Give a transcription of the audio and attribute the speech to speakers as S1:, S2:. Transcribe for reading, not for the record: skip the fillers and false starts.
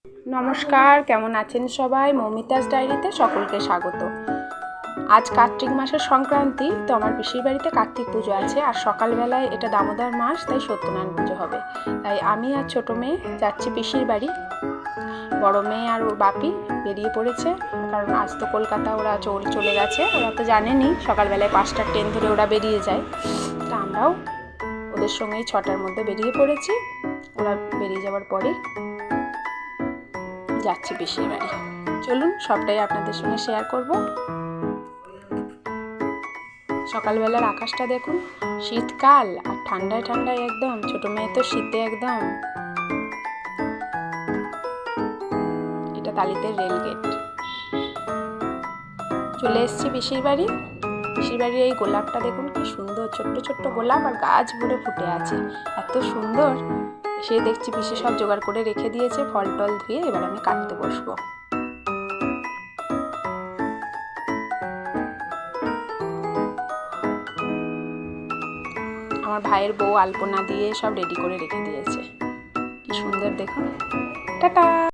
S1: নমস্কার, কেমন আছেন সবাই? মৌমিতাস ডায়েরিতে সকলকে স্বাগত। আজ কার্তিক মাসের সংক্রান্তি, তো আমার পিসির বাড়িতে কার্তিক পুজো আছে। আর সকালবেলায় এটা দামোদর মাস, তাই সত্যনারায়ণ পুজো হবে। তাই আমি আর ছোটো মেয়ে যাচ্ছি পিসির বাড়ি। বড় মেয়ে আর ওর বাপি বেরিয়ে পড়েছে, কারণ আজ তো কলকাতা ওরা চলে গেছে। ওরা তো জানেনি সকালবেলায় 5টার ট্রেন ধরে ওরা বেরিয়ে যায়। তা আমরাও ওদের সঙ্গেই 6টার মধ্যে বেরিয়ে পড়েছি। ওরা বেরিয়ে যাওয়ার পরে যাচ্ছি পিসির বাড়ি। চলুন সবটাই আপনাদের সঙ্গে শেয়ার করব। সকালবেলার আকাশটা দেখুন, শীতকাল আর ঠান্ডায় ঠান্ডায় একদম। ছোট মেয়ে তো শীতে একদম। এটা তালিতের রেলগেট। চলে এসেছি পিসির বাড়ি। পিসির বাড়ির এই গোলাপটা দেখুন কি সুন্দর, ছোট্ট ছোট্ট গোলাপ আর গাছ ভরে ফুটে আছে, এত সুন্দর। সে দেখছি পিসি সব জোগাড় করে রেখে দিয়েছে, ফল টল ধুয়ে এবার আমি কাটতে বসবো। আমার ভাইয়ের বউ আলপনা দিয়ে সব রেডি করে রেখে দিয়েছে, কি সুন্দর দেখুন। টাটা।